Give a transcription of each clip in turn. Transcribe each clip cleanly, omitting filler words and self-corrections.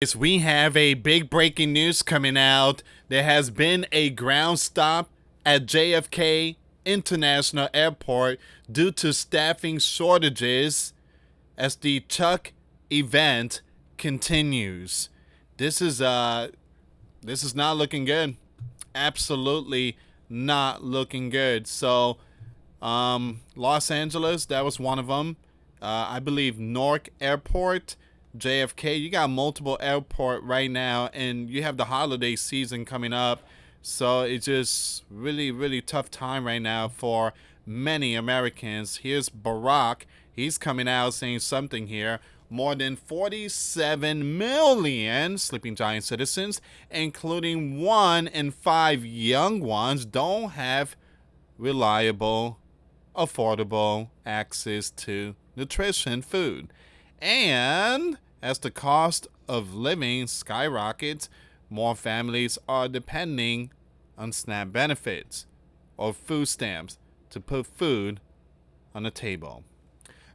Yes, we have a big breaking news coming out. There has been a ground stop at JFK International Airport due to staffing shortages as the Chuck event continues. This is this is not looking good. Absolutely not looking good. So, Los Angeles, that was one of them. I believe Newark Airport, JFK. You got multiple airport right now, and you have the holiday season coming up. So it's just really, really tough time right now for many Americans. Here's Barack. He's coming out saying something here. More than 47 million sleeping giant citizens, including 1 in 5 young ones, don't have reliable, affordable access to nutrition food. And as the cost of living skyrockets, more families are depending on SNAP benefits or food stamps to put food on the table.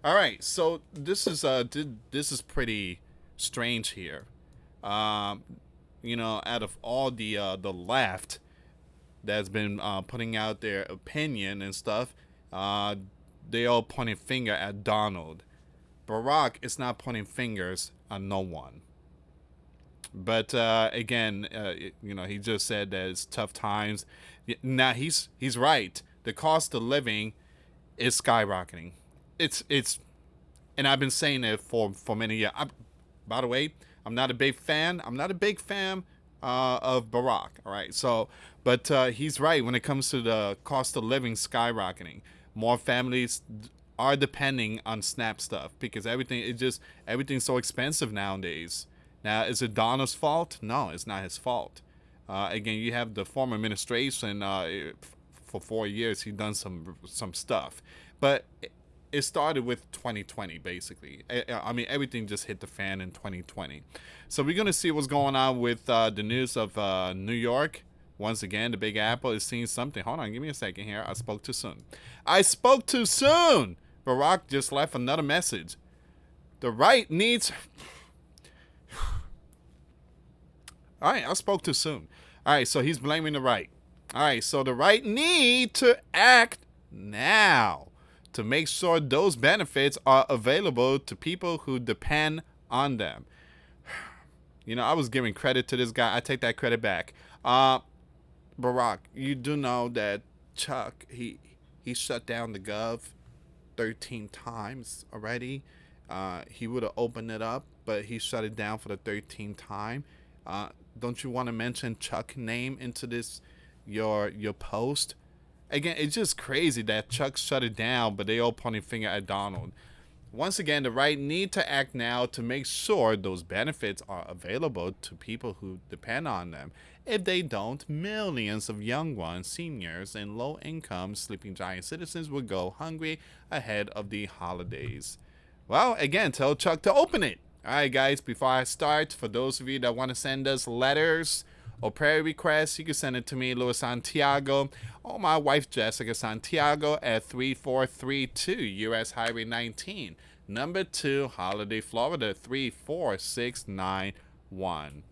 All right, so this is pretty strange here. Um, out of all the left that's been putting out their opinion and stuff, uh, they all pointing finger at Donald. Barack is not pointing fingers on no one. But again, he just said that it's tough times. Now he's right. The cost of living is skyrocketing. It's, and I've been saying it for many years. By the way, I'm not a big fan. I'm not a big fan of Barack. All right, so but he's right when it comes to the cost of living skyrocketing. More families are depending on SNAP stuff because everything's so expensive nowadays. Now, is it Donald's fault? No, it's not his fault. Again, you have the former administration. For 4 years, he done some stuff, but it started with 2020 basically. I mean, everything just hit the fan in 2020. So we're gonna see what's going on with the news of New York. Once again, the Big Apple is seeing something. Hold on, give me a second here. I spoke too soon. I spoke too soon. Barack just left another message. The right needs. All right, I spoke too soon. All right, so he's blaming the right. All right, so the right need to act now to make sure those benefits are available to people who depend on them. I was giving credit to this guy. I take that credit back. Barack, you do know that Chuck, he shut down the Gov 13 times already. He would have opened it up, but he shut it down for the 13th time. Don't you want to mention Chuck name into this your post? Again, it's just crazy that Chuck shut it down, but they all pointing finger at Donald. Once again, the right need to act now to make sure those benefits are available to people who depend on them. If they don't, millions of young ones, seniors, and low-income sleeping giant citizens will go hungry ahead of the holidays. Well, again, tell Chuck to open it. All right, guys, before I start, for those of you that want to send us letters or prayer requests, you can send it to me, US Santiago, or my wife, Jessica Santiago, at 3432 US Highway 19, number 2, Holiday, Florida, 34691.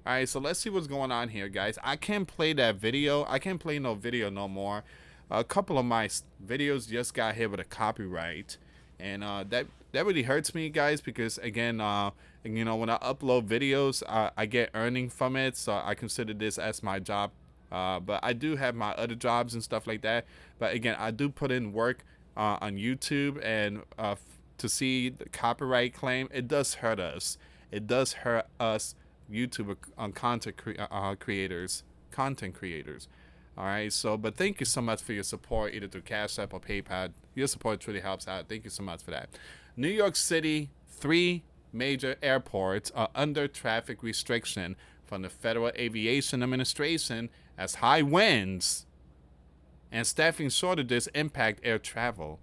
All right, so let's see what's going on here, guys. I can't play that video. I can't play no video no more. A couple of my videos just got hit with a copyright, and that really hurts me, guys, because again, when I upload videos, I get earning from it, so I consider this as my job. But I do have my other jobs and stuff like that. But again, I do put in work on YouTube, and to see the copyright claim, it does hurt us. It does hurt us, YouTube creators. All right, so, but thank you so much for your support, either through Cash App or PayPal. Your support really helps out. Thank you so much for that. New York City, 3 major airports are under traffic restriction from the Federal Aviation Administration as high winds and staffing shortages impact air travel.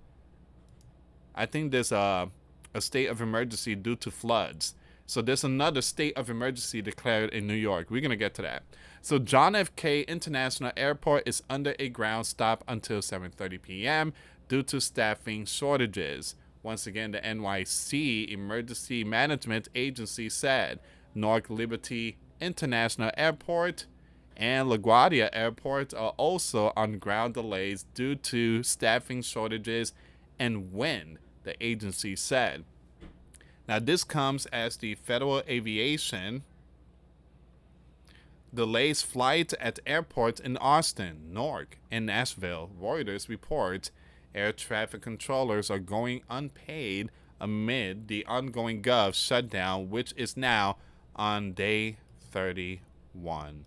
I think there's a state of emergency due to floods. So there's another state of emergency declared in New York. We're going to get to that. So John F. K. International Airport is under a ground stop until 7:30 p.m. due to staffing shortages. Once again, the NYC Emergency Management Agency said Newark Liberty International Airport and LaGuardia Airport are also on ground delays due to staffing shortages and wind, the agency said. Now, this comes as the Federal Aviation delays flights at airports in Austin, Newark, and Nashville. Reuters reports air traffic controllers are going unpaid amid the ongoing Gov shutdown, which is now on day 31.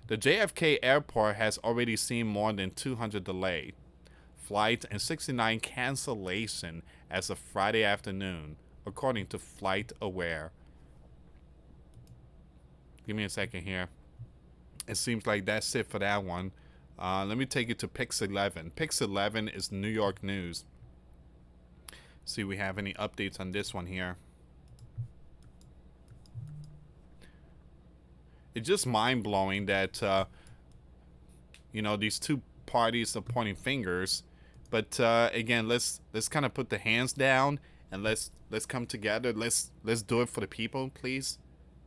The JFK airport has already seen more than 200 delayed flights and 69 cancellation as of Friday afternoon, according to FlightAware. Give me a second here. It seems like that's it for that one. Let me take it to Pix 11. Pix 11 is New York news. See if we have any updates on this one here. It's just mind-blowing that, these two parties are pointing fingers. But again, let's kind of put the hands down and let's come together. Let's do it for the people, please.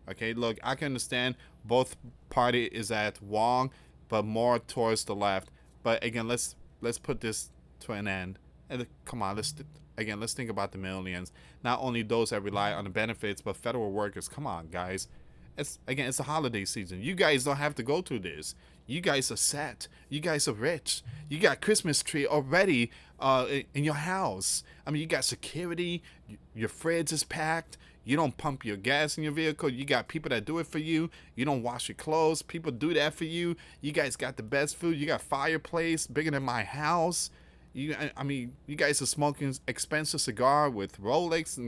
Okay, look, I can understand both party is at wrong, but more towards the left. But again, let's put this to an end. And come on, let's think about the millions. Not only those that rely on the benefits, but federal workers. Come on, guys. It's the holiday season. You guys don't have to go through this. You guys are set. You guys are rich. You got Christmas tree already in your house. I mean, you got security. Your fridge is packed. You don't pump your gas in your vehicle. You got people that do it for you. You don't wash your clothes. People do that for you. You guys got the best food. You got fireplace bigger than my house. You guys are smoking expensive cigar with Rolex,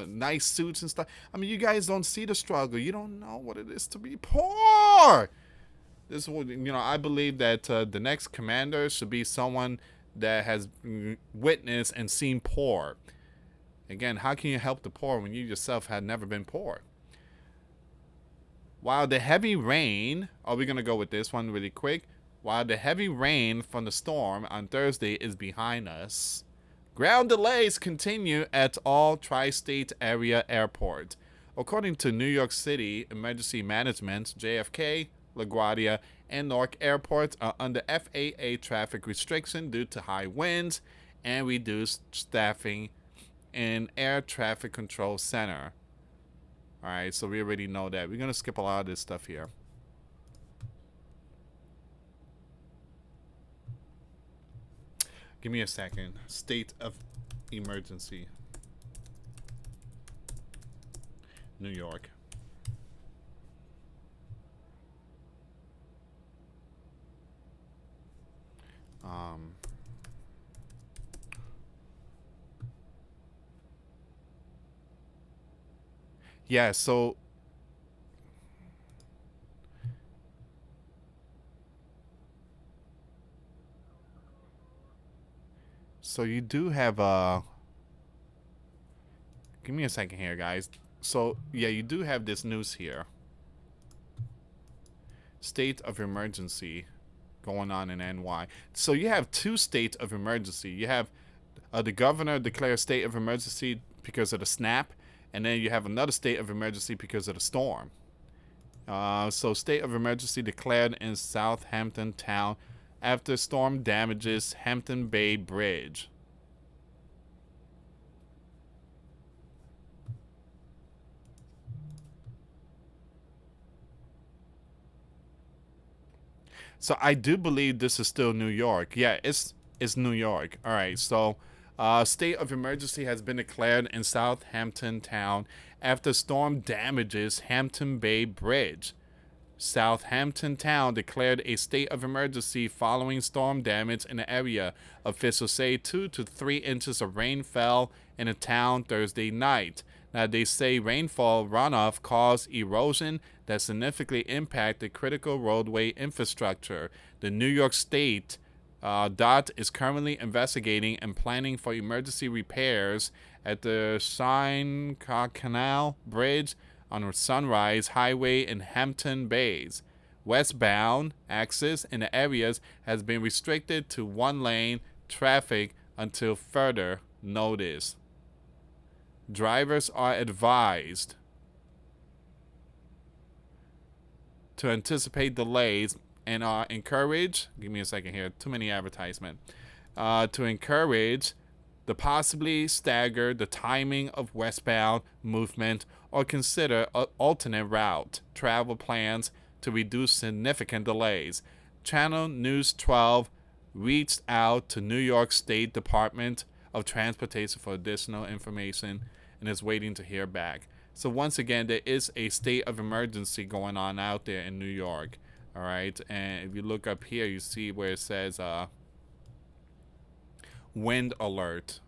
nice suits and stuff. I mean, you guys don't see the struggle. You don't know what it is to be poor. This, I believe that the next commander should be someone that has witnessed and seen poor. Again, how can you help the poor when you yourself had never been poor? While the heavy rain, are we going to go with this one really quick? While the heavy rain from the storm on Thursday is behind us, ground delays continue at all tri-state area airports. According to New York City Emergency Management, JFK, LaGuardia, and Newark airports are under FAA traffic restriction due to high winds and reduced staffing in Air Traffic Control Center. All right, so we already know that. We're going to skip a lot of this stuff here. Give me a second. State of emergency. New York. Yeah, so you do have give me a second here, guys. So yeah, you do have this news here. State of emergency going on in NY. So you have two states of emergency. You have the governor declares state of emergency because of the snap, and then you have another state of emergency because of the storm. So state of emergency declared in Southampton town after storm damages Hampton Bay Bridge. So I do believe this is still New York. Yeah, it's New York. All right, so state of emergency has been declared in Southampton town after storm damages Hampton Bay Bridge. Southampton town declared a state of emergency following storm damage in the area. Officials say 2 to 3 inches of rain fell in the town Thursday night. Now, they say rainfall runoff caused erosion that significantly impacted critical roadway infrastructure. The New York State DOT is currently investigating and planning for emergency repairs at the Shinnecock Canal Bridge on Sunrise Highway in Hampton Bays. Westbound access in the areas has been restricted to one-lane traffic until further notice. Drivers are advised to anticipate delays and are encouraged. Give me a second here. Too many advertisement. To encourage the possibly stagger the timing of westbound movement or consider alternate route travel plans to reduce significant delays. Channel News 12 reached out to New York State Department of Transportation for additional information and is waiting to hear back. So once again, there is a state of emergency going on out there in New York. All right, and if you look up here, you see where it says wind alert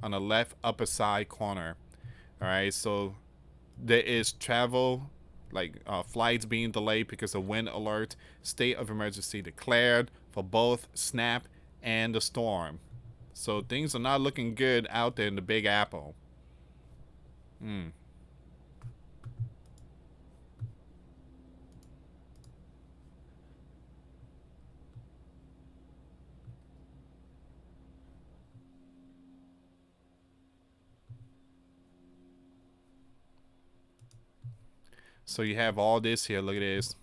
on the left upper side corner. All right, so there is travel, like flights being delayed because of wind alert. State of emergency declared for both SNAP and the storm. So things are not looking good out there in the Big Apple. So you have all this here. Look at this.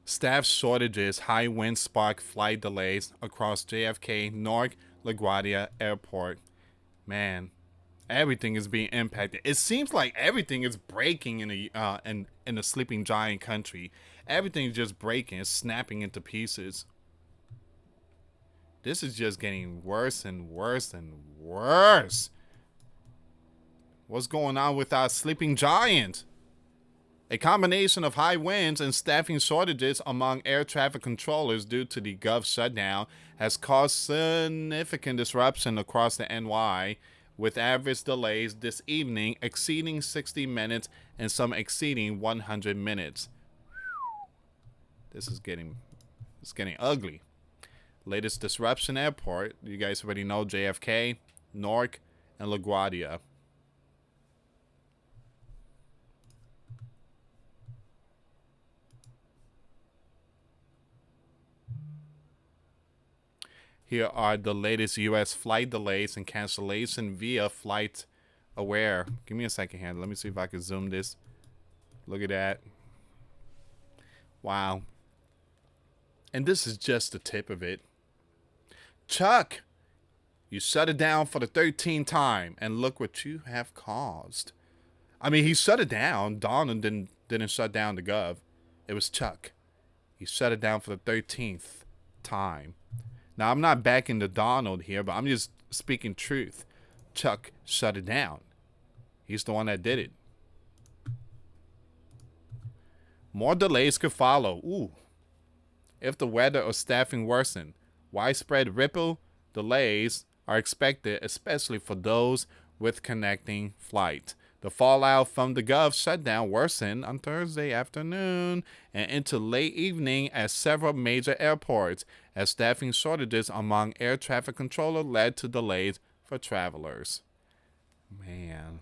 Staff shortages, high wind spark flight delays across JFK Newark LaGuardia Airport. Man, everything is being impacted. It seems like everything is breaking in the sleeping giant country. Everything is just breaking, it's snapping into pieces. This is just getting worse and worse and worse. What's going on with our sleeping giant? A combination of high winds and staffing shortages among air traffic controllers due to the Gov shutdown has caused significant disruption across the NY, with average delays this evening exceeding 60 minutes and some exceeding 100 minutes. This is getting ugly. Latest disruption airport, you guys already know, JFK, Newark, and LaGuardia. Here are the latest U.S. flight delays and cancellation via Flight Aware. Give me a second here. Let me see if I can zoom this. Look at that. Wow. And this is just the tip of it. Chuck, you shut it down for the 13th time, and look what you have caused. I mean, he shut it down. Donald didn't shut down the Gov. It was Chuck. He shut it down for the 13th time. Now, I'm not backing the Donald here, but I'm just speaking truth. Chuck shut it down. He's the one that did it. More delays could follow. Ooh. If the weather or staffing worsen, widespread ripple delays are expected, especially for those with connecting flight. The fallout from the Gov shutdown worsened on Thursday afternoon and into late evening at several major airports, as staffing shortages among air traffic controllers led to delays for travelers. Man.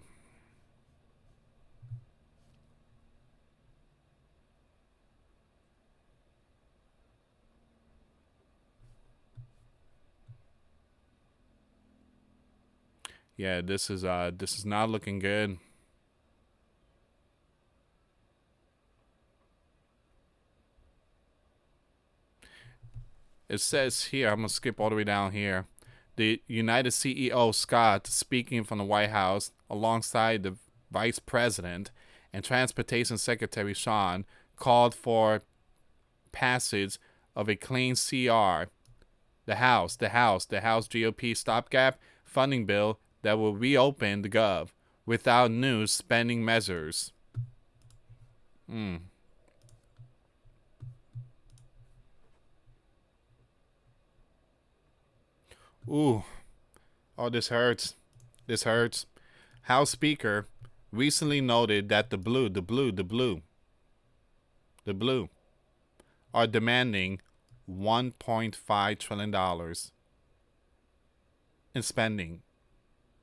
Yeah, this is not looking good. It says here, I'm going to skip all the way down here. The United CEO Scott, speaking from the White House alongside the Vice President and Transportation Secretary Sean, called for passage of a clean CR, the House GOP stopgap funding bill that will reopen the Gov without new spending measures. Ooh. Oh, this hurts. This hurts. House Speaker recently noted that the blue are demanding $1.5 trillion in spending,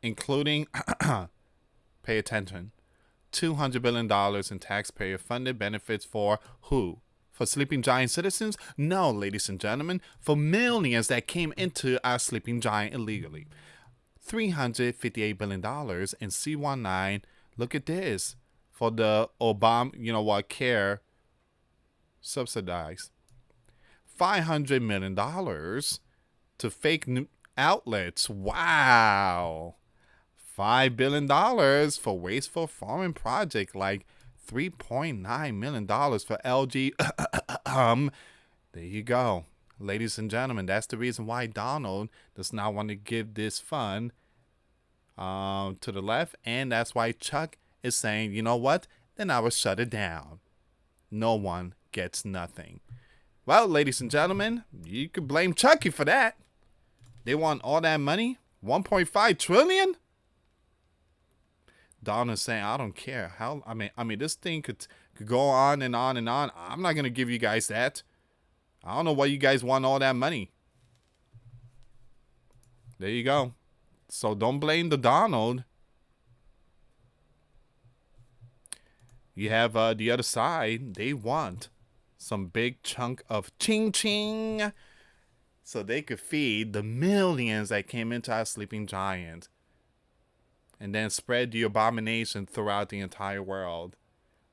including, pay attention, $200 billion in taxpayer-funded benefits for who? For sleeping giant citizens? No, ladies and gentlemen, for millions that came into our sleeping giant illegally. $358 billion. And C19, look at this. For the Obama, care subsidized. $500 million to fake outlets. Wow. $5 billion for wasteful farming project, like $3.9 million for LG. There you go. Ladies and gentlemen, that's the reason why Donald does not want to give this fund to the left. And that's why Chuck is saying, you know what? Then I will shut it down. No one gets nothing. Well, ladies and gentlemen, you could blame Chucky for that. They want all that money? 1.5 trillion? Donald's saying, I don't care. How I mean this thing could go on and on and on. I'm not gonna give you guys that. I don't know why you guys want all that money. There you go. So don't blame the Donald. You have the other side. They want some big chunk of ching ching so they could feed the millions that came into our sleeping giant and then spread the abomination throughout the entire world.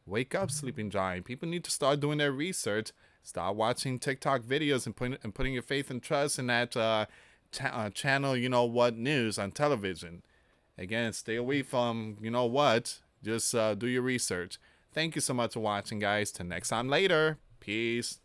Wake up, sleeping giant. People need to start doing their research. Start watching TikTok videos and putting your faith and trust in that channel, news on television. Again, stay away from, just do your research. Thank you so much for watching, guys. Till next time later. Peace.